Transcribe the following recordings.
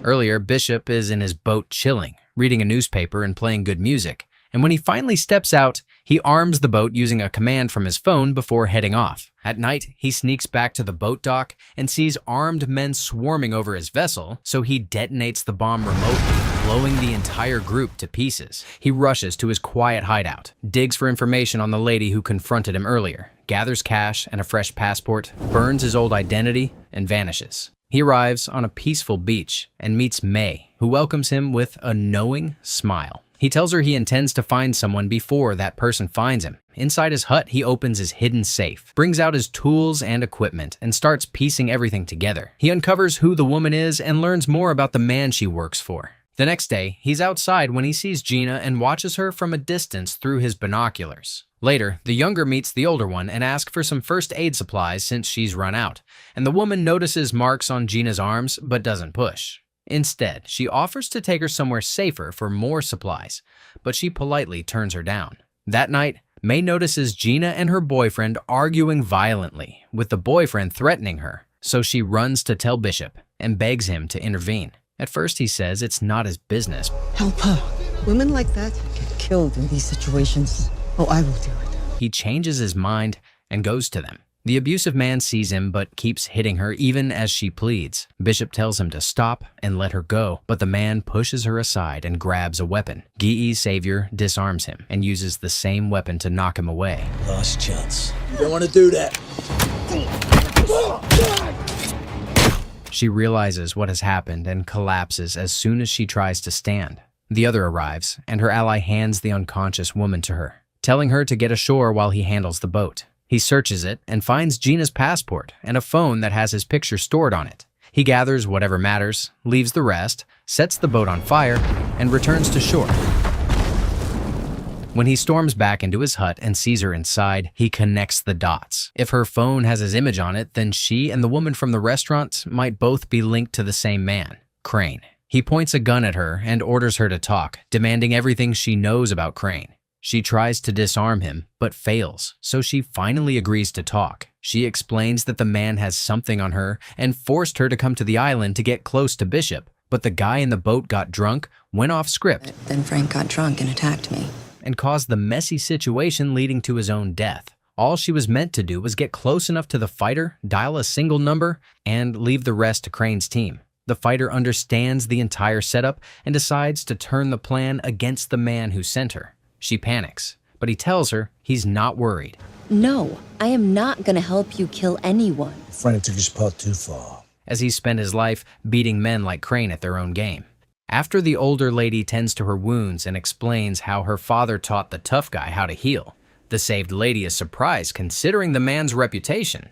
Earlier, Bishop is in his boat chilling, reading a newspaper and playing good music, and when he finally steps out, he arms the boat using a command from his phone before heading off. At night, he sneaks back to the boat dock and sees armed men swarming over his vessel, so he detonates the bomb remotely, blowing the entire group to pieces. He rushes to his quiet hideout, digs for information on the lady who confronted him earlier, gathers cash and a fresh passport, burns his old identity, and vanishes. He arrives on a peaceful beach and meets May, who welcomes him with a knowing smile. He tells her he intends to find someone before that person finds him. Inside his hut, he opens his hidden safe, brings out his tools and equipment, and starts piecing everything together. He uncovers who the woman is and learns more about the man she works for. The next day, he's outside when he sees Gina and watches her from a distance through his binoculars. Later, the younger meets the older one and asks for some first aid supplies since she's run out, and the woman notices marks on Gina's arms but doesn't push. Instead, she offers to take her somewhere safer for more supplies, but she politely turns her down. That night, May notices Gina and her boyfriend arguing violently, with the boyfriend threatening her, so she runs to tell Bishop and begs him to intervene. At first, he says it's not his business. Help her. Women like that get killed in these situations. Oh, I will do it. He changes his mind and goes to them. The abusive man sees him but keeps hitting her even as she pleads. Bishop tells him to stop and let her go, but the man pushes her aside and grabs a weapon. Gi'i's savior disarms him and uses the same weapon to knock him away. Last chance. You don't want to do that. She realizes what has happened and collapses as soon as she tries to stand. The other arrives, and her ally hands the unconscious woman to her, telling her to get ashore while he handles the boat. He searches it and finds Gina's passport and a phone that has his picture stored on it. He gathers whatever matters, leaves the rest, sets the boat on fire, and returns to shore. When he storms back into his hut and sees her inside, he connects the dots. If her phone has his image on it, then she and the woman from the restaurant might both be linked to the same man, Crain. He points a gun at her and orders her to talk, demanding everything she knows about Crain. She tries to disarm him, but fails, so she finally agrees to talk. She explains that the man has something on her and forced her to come to the island to get close to Bishop, but the guy in the boat got drunk, went off script, Then Frank got drunk and attacked me. and caused the messy situation leading to his own death. All she was meant to do was get close enough to the fighter, dial a single number, and leave the rest to Crain's team. The fighter understands the entire setup and decides to turn the plan against the man who sent her. She panics, but he tells her he's not worried. No, I am not gonna help you kill anyone. Frank took his part too far. As he spent his life beating men like Crain at their own game. After the older lady tends to her wounds and explains how her father taught the tough guy how to heal, the saved lady is surprised considering the man's reputation.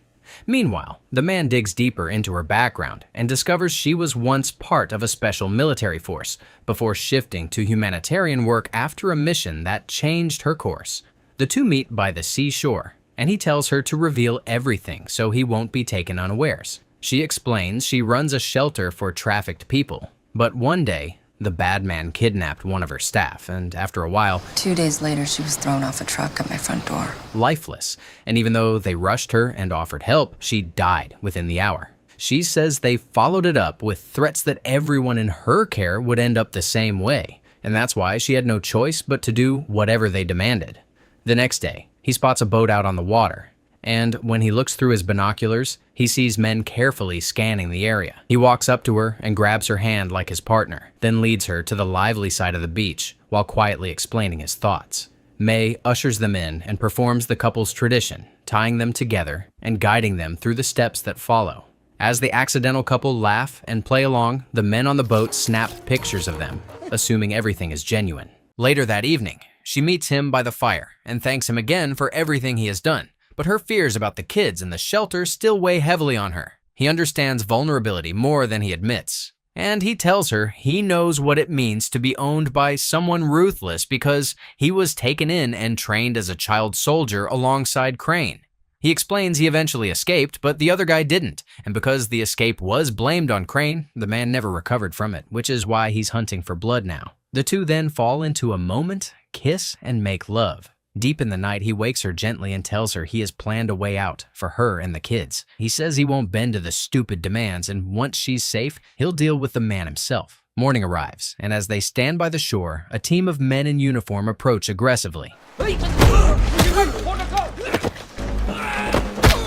Meanwhile, the man digs deeper into her background and discovers she was once part of a special military force before shifting to humanitarian work after a mission that changed her course. The two meet by the seashore, and he tells her to reveal everything so he won't be taken unawares. She explains she runs a shelter for trafficked people, but one day, the bad man kidnapped one of her staff, and after a while, 2 days later, she was thrown off a truck at my front door. lifeless, and even though they rushed her and offered help, she died within the hour. She says they followed it up with threats that everyone in her care would end up the same way, and that's why she had no choice but to do whatever they demanded. The next day, he spots a boat out on the water, and when he looks through his binoculars, he sees men carefully scanning the area. He walks up to her and grabs her hand like his partner, then leads her to the lively side of the beach while quietly explaining his thoughts. May ushers them in and performs the couple's tradition, tying them together and guiding them through the steps that follow. As the accidental couple laugh and play along, the men on the boat snap pictures of them, assuming everything is genuine. Later that evening, she meets him by the fire and thanks him again for everything he has done. But her fears about the kids and the shelter still weigh heavily on her. He understands vulnerability more than he admits. And he tells her he knows what it means to be owned by someone ruthless because he was taken in and trained as a child soldier alongside Crain. He explains he eventually escaped, but the other guy didn't. And because the escape was blamed on Crain, the man never recovered from it, which is why he's hunting for blood now. The two then fall into a moment, kiss, and make love. Deep in the night, he wakes her gently and tells her he has planned a way out for her and the kids. He says he won't bend to the stupid demands, and once she's safe, he'll deal with the man himself. Morning arrives, and as they stand by the shore, a team of men in uniform approach aggressively.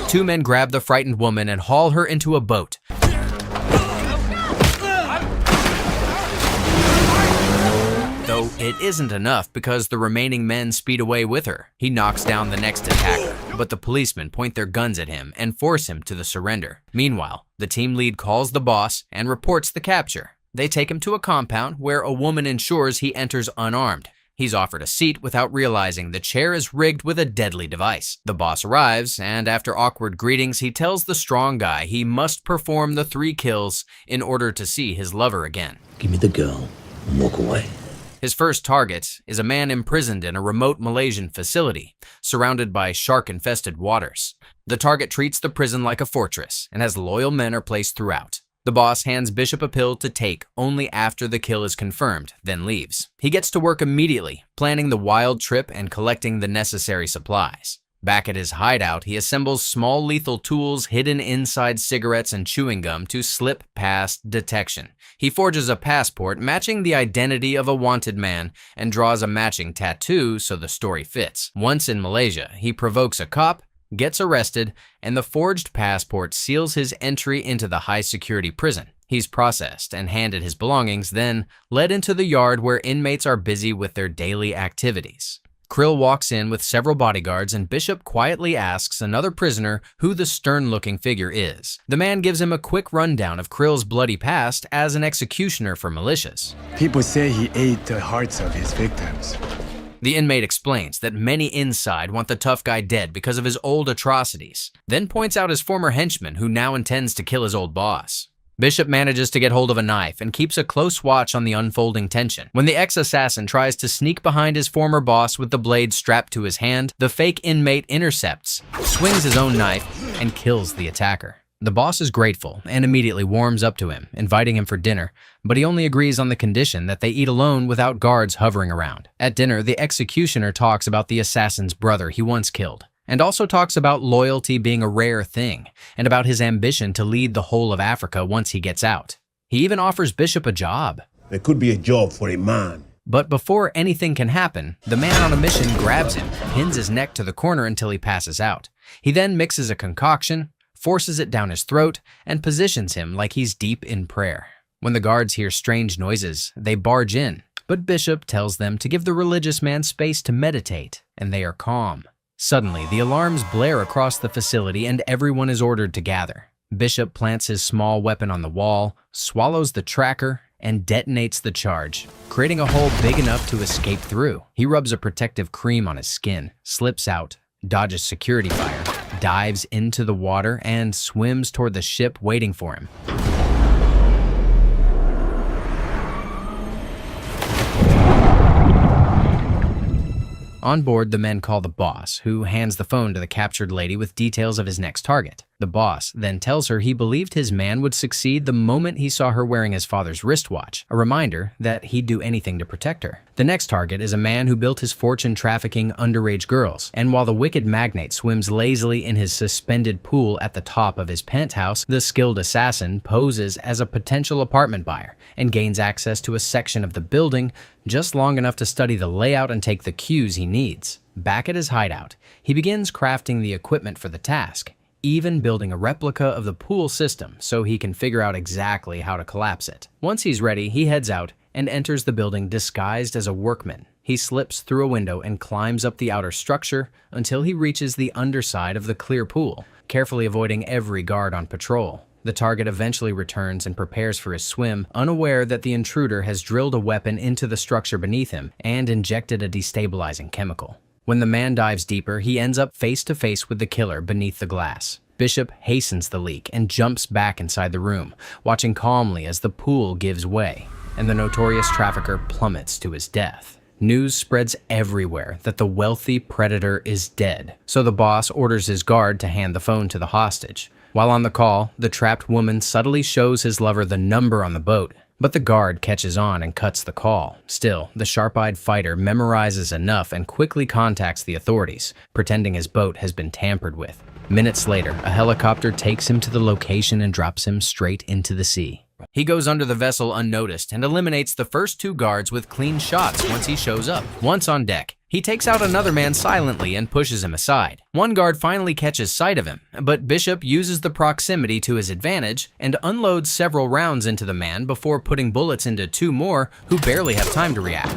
Two men grab the frightened woman and haul her into a boat. Though it isn't enough because the remaining men speed away with her. He knocks down the next attacker, but the policemen point their guns at him and force him to the surrender. Meanwhile, the team lead calls the boss and reports the capture. They take him to a compound where a woman ensures he enters unarmed. He's offered a seat without realizing the chair is rigged with a deadly device. The boss arrives, and after awkward greetings, he tells the strong guy he must perform the 3 kills in order to see his lover again. Give me the girl and walk away. His first target is a man imprisoned in a remote Malaysian facility, surrounded by shark-infested waters. The target treats the prison like a fortress, and as loyal men are placed throughout. The boss hands Bishop a pill to take only after the kill is confirmed, then leaves. He gets to work immediately, planning the wild trip and collecting the necessary supplies. Back at his hideout, he assembles small lethal tools hidden inside cigarettes and chewing gum to slip past detection. He forges a passport matching the identity of a wanted man and draws a matching tattoo so the story fits. Once in Malaysia, he provokes a cop, gets arrested, and the forged passport seals his entry into the high-security prison. He's processed and handed his belongings, then led into the yard where inmates are busy with their daily activities. Krill walks in with several bodyguards, and Bishop quietly asks another prisoner who the stern-looking figure is. The man gives him a quick rundown of Krill's bloody past as an executioner for militias. People say he ate the hearts of his victims. The inmate explains that many inside want the tough guy dead because of his old atrocities, then points out his former henchman who now intends to kill his old boss. Bishop manages to get hold of a knife and keeps a close watch on the unfolding tension. When the ex-assassin tries to sneak behind his former boss with the blade strapped to his hand, the fake inmate intercepts, swings his own knife, and kills the attacker. The boss is grateful and immediately warms up to him, inviting him for dinner, but he only agrees on the condition that they eat alone without guards hovering around. At dinner, the executioner talks about the assassin's brother he once killed, and also talks about loyalty being a rare thing, and about his ambition to lead the whole of Africa once he gets out. He even offers Bishop a job. There could be a job for a man. But before anything can happen, the man on a mission grabs him, pins his neck to the corner until he passes out. He then mixes a concoction, forces it down his throat, and positions him like he's deep in prayer. When the guards hear strange noises, they barge in, but Bishop tells them to give the religious man space to meditate, and they are calm. Suddenly, the alarms blare across the facility and everyone is ordered to gather. Bishop plants his small weapon on the wall, swallows the tracker, and detonates the charge, creating a hole big enough to escape through. He rubs a protective cream on his skin, slips out, dodges security fire, dives into the water, and swims toward the ship waiting for him. On board, the men call the boss, who hands the phone to the captured lady with details of his next target. The boss then tells her he believed his man would succeed the moment he saw her wearing his father's wristwatch, a reminder that he'd do anything to protect her. The next target is a man who built his fortune trafficking underage girls, and while the wicked magnate swims lazily in his suspended pool at the top of his penthouse, the skilled assassin poses as a potential apartment buyer and gains access to a section of the building just long enough to study the layout and take the cues he needs. Back at his hideout, he begins crafting the equipment for the task, even building a replica of the pool system so he can figure out exactly how to collapse it. Once he's ready, he heads out and enters the building disguised as a workman. He slips through a window and climbs up the outer structure until he reaches the underside of the clear pool, carefully avoiding every guard on patrol. The target eventually returns and prepares for his swim, unaware that the intruder has drilled a weapon into the structure beneath him and injected a destabilizing chemical. When the man dives deeper, he ends up face to face with the killer beneath the glass. Bishop hastens the leak and jumps back inside the room, watching calmly as the pool gives way, and the notorious trafficker plummets to his death. News spreads everywhere that the wealthy predator is dead, so the boss orders his guard to hand the phone to the hostage. While on the call, the trapped woman subtly shows his lover the number on the boat, But the guard catches on and cuts the call. Still, the sharp-eyed fighter memorizes enough and quickly contacts the authorities, pretending his boat has been tampered with. Minutes later, a helicopter takes him to the location and drops him straight into the sea. He goes under the vessel unnoticed and eliminates the first 2 guards with clean shots once he shows up. Once on deck, he takes out another man silently and pushes him aside. One guard finally catches sight of him, but Bishop uses the proximity to his advantage and unloads several rounds into the man before putting bullets into 2 more who barely have time to react.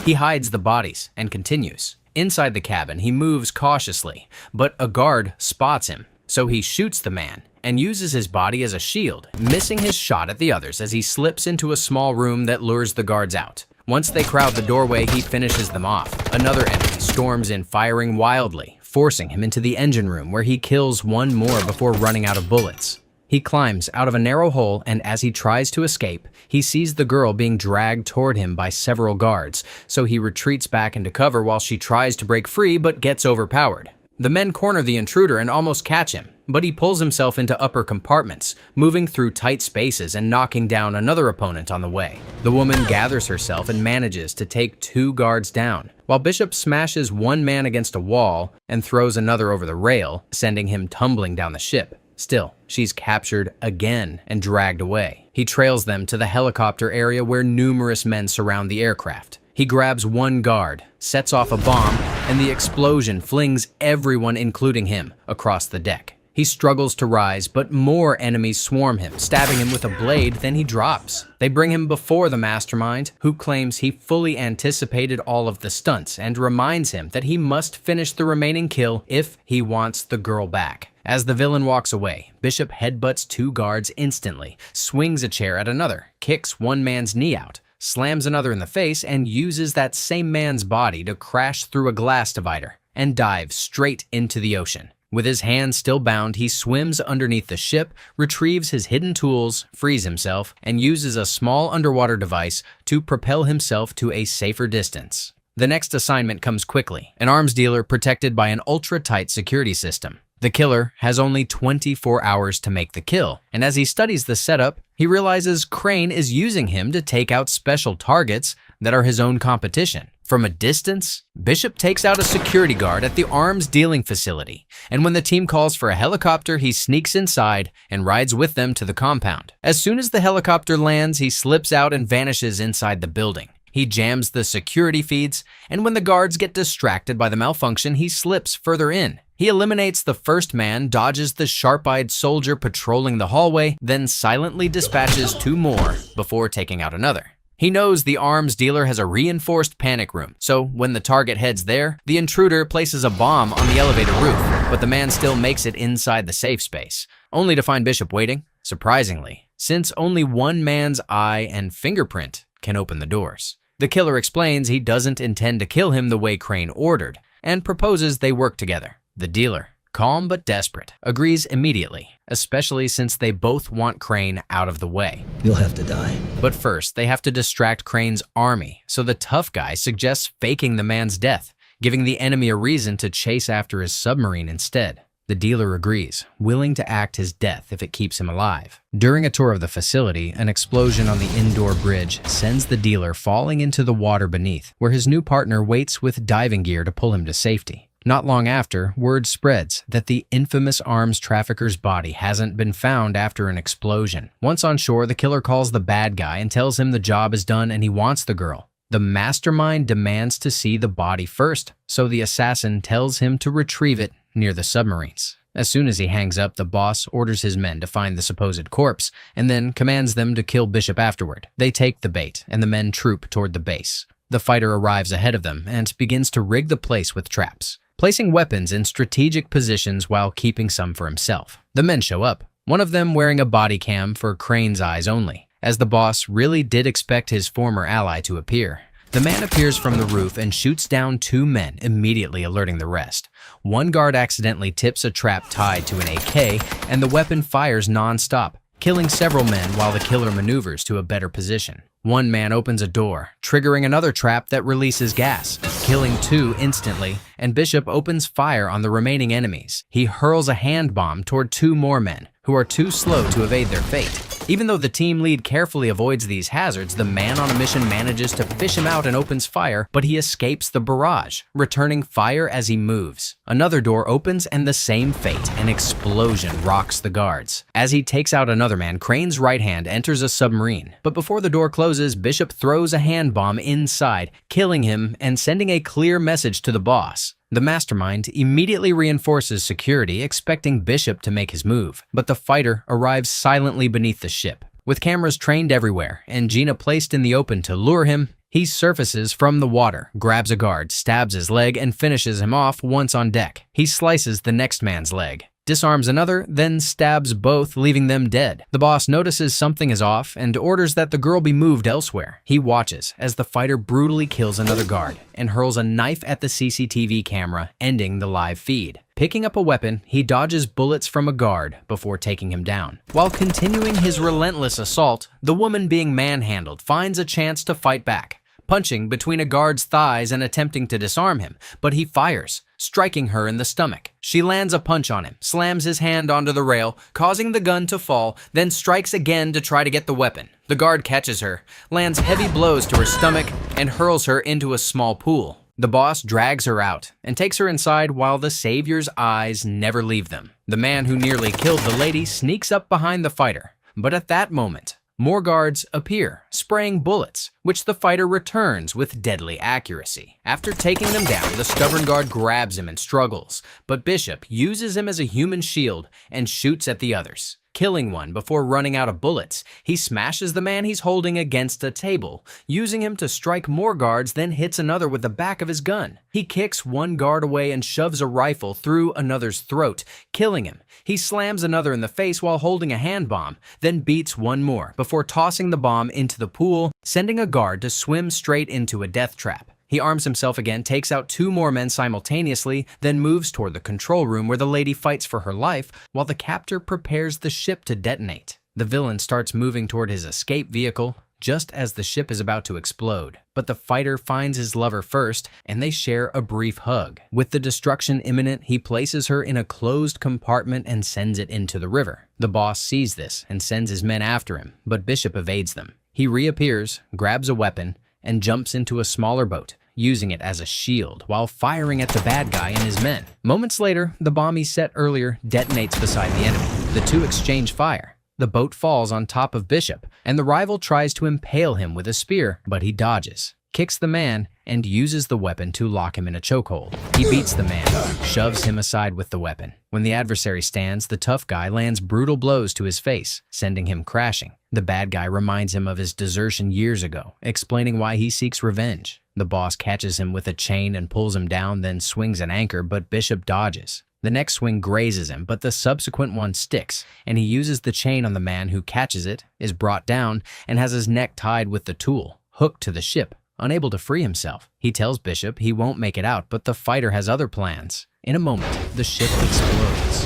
He hides the bodies and continues. Inside the cabin, he moves cautiously, but a guard spots him, so he shoots the man and uses his body as a shield, missing his shot at the others as he slips into a small room that lures the guards out. Once they crowd the doorway, he finishes them off. Another enemy storms in, firing wildly, forcing him into the engine room where he kills 1 more before running out of bullets. He climbs out of a narrow hole, and as he tries to escape, he sees the girl being dragged toward him by several guards, so he retreats back into cover while she tries to break free but gets overpowered. The men corner the intruder and almost catch him, but he pulls himself into upper compartments, moving through tight spaces and knocking down another opponent on the way. The woman gathers herself and manages to take 2 guards down, while Bishop smashes 1 man against a wall and throws another over the rail, sending him tumbling down the ship. Still, she's captured again and dragged away. He trails them to the helicopter area where numerous men surround the aircraft. He grabs 1 guard, sets off a bomb, and the explosion flings everyone, including him, across the deck. He struggles to rise, but more enemies swarm him, stabbing him with a blade, then he drops. They bring him before the mastermind, who claims he fully anticipated all of the stunts and reminds him that he must finish the remaining kill if he wants the girl back. As the villain walks away, Bishop headbutts 2 guards instantly, swings a chair at another, kicks 1 man's knee out, slams another in the face, and uses that same man's body to crash through a glass divider and dive straight into the ocean. With his hands still bound, he swims underneath the ship, retrieves his hidden tools, frees himself, and uses a small underwater device to propel himself to a safer distance. The next assignment comes quickly, an arms dealer protected by an ultra-tight security system. The killer has only 24 hours to make the kill, and as he studies the setup, he realizes Crain is using him to take out special targets that are his own competition. From a distance, Bishop takes out a security guard at the arms dealing facility, and when the team calls for a helicopter, he sneaks inside and rides with them to the compound. As soon as the helicopter lands, he slips out and vanishes inside the building. He jams the security feeds, and when the guards get distracted by the malfunction, he slips further in. He eliminates the first man, dodges the sharp-eyed soldier patrolling the hallway, then silently dispatches 2 more before taking out another. He knows the arms dealer has a reinforced panic room, so when the target heads there, the intruder places a bomb on the elevator roof, but the man still makes it inside the safe space, only to find Bishop waiting, surprisingly, since only 1 man's eye and fingerprint can open the doors. The killer explains he doesn't intend to kill him the way Crain ordered, and proposes they work together. The dealer, calm but desperate, agrees immediately, especially since they both want Crain out of the way. You'll have to die. But first, they have to distract Crain's army, so the tough guy suggests faking the man's death, giving the enemy a reason to chase after his submarine instead. The dealer agrees, willing to act his death if it keeps him alive. During a tour of the facility, an explosion on the indoor bridge sends the dealer falling into the water beneath, where his new partner waits with diving gear to pull him to safety. Not long after, word spreads that the infamous arms trafficker's body hasn't been found after an explosion. Once on shore, the killer calls the bad guy and tells him the job is done and he wants the girl. The mastermind demands to see the body first, so the assassin tells him to retrieve it near the submarines. As soon as he hangs up, the boss orders his men to find the supposed corpse and then commands them to kill Bishop afterward. They take the bait and the men troop toward the base. The fighter arrives ahead of them and begins to rig the place with traps, placing weapons in strategic positions while keeping some for himself. The men show up, one of them wearing a body cam for Crain's eyes only, as the boss really did expect his former ally to appear. The man appears from the roof and shoots down 2 men, immediately alerting the rest. 1 guard accidentally tips a trap tied to an AK, and the weapon fires non-stop, killing several men while the killer maneuvers to a better position. 1 man opens a door, triggering another trap that releases gas, killing 2 instantly, and Bishop opens fire on the remaining enemies. He hurls a hand bomb toward 2 more men, who are too slow to evade their fate. Even though the team lead carefully avoids these hazards, the man on a mission manages to fish him out and opens fire, but he escapes the barrage, returning fire as he moves. Another door opens and the same fate, an explosion rocks the guards. As he takes out another man, Crain's right hand enters a submarine, but before the door closes, Bishop throws a hand bomb inside, killing him and sending a clear message to the boss. The mastermind immediately reinforces security, expecting Bishop to make his move, but the fighter arrives silently beneath the ship. With cameras trained everywhere and Gina placed in the open to lure him, he surfaces from the water, grabs a guard, stabs his leg, and finishes him off once on deck. He slices the next man's leg, disarms another, then stabs both, leaving them dead. The boss notices something is off and orders that the girl be moved elsewhere. He watches as the fighter brutally kills another guard and hurls a knife at the CCTV camera, ending the live feed. Picking up a weapon, he dodges bullets from a guard before taking him down. While continuing his relentless assault, the woman being manhandled finds a chance to fight back, punching between a guard's thighs and attempting to disarm him, but he fires, striking her in the stomach. She lands a punch on him, slams his hand onto the rail, causing the gun to fall, then strikes again to try to get the weapon. The guard catches her, lands heavy blows to her stomach, and hurls her into a small pool. The boss drags her out and takes her inside while the savior's eyes never leave them. The man who nearly killed the lady sneaks up behind the fighter, but at that moment, more guards appear, spraying bullets, which the fighter returns with deadly accuracy. After taking them down, the stubborn guard grabs him and struggles, but Bishop uses him as a human shield and shoots at the others. Killing one before running out of bullets, he smashes the man he's holding against a table, using him to strike more guards, then hits another with the back of his gun. He kicks one guard away and shoves a rifle through another's throat, killing him. He slams another in the face while holding a hand bomb, then beats one more before tossing the bomb into the pool, sending a guard to swim straight into a death trap. He arms himself again, takes out two more men simultaneously, then moves toward the control room where the lady fights for her life while the captor prepares the ship to detonate. The villain starts moving toward his escape vehicle just as the ship is about to explode, but the fighter finds his lover first and they share a brief hug. With the destruction imminent, he places her in a closed compartment and sends it into the river. The boss sees this and sends his men after him, but Bishop evades them. He reappears, grabs a weapon, and jumps into a smaller boat, using it as a shield while firing at the bad guy and his men. Moments later, the bomb he set earlier detonates beside the enemy. The two exchange fire. The boat falls on top of Bishop, and the rival tries to impale him with a spear, but he dodges, kicks the man, and uses the weapon to lock him in a chokehold. He beats the man, shoves him aside with the weapon. When the adversary stands, the tough guy lands brutal blows to his face, sending him crashing. The bad guy reminds him of his desertion years ago, explaining why he seeks revenge. The boss catches him with a chain and pulls him down, then swings an anchor, but Bishop dodges. The next swing grazes him, but the subsequent one sticks, and he uses the chain on the man who catches it, is brought down, and has his neck tied with the tool, hooked to the ship. Unable to free himself, he tells Bishop he won't make it out, but the fighter has other plans. In a moment, the ship explodes.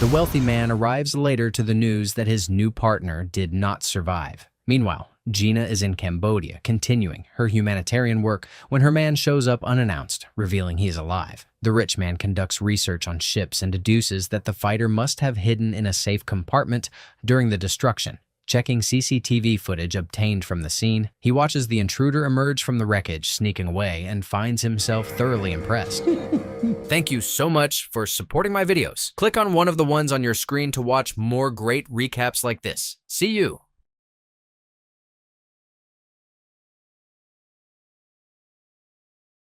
The wealthy man arrives later to the news that his new partner did not survive. Meanwhile, Gina is in Cambodia, continuing her humanitarian work when her man shows up unannounced, revealing he is alive. The rich man conducts research on ships and deduces that the fighter must have hidden in a safe compartment during the destruction. Checking CCTV footage obtained from the scene, he watches the intruder emerge from the wreckage, sneaking away, and finds himself thoroughly impressed. Thank you so much for supporting my videos. Click on one of the ones on your screen to watch more great recaps like this. See you!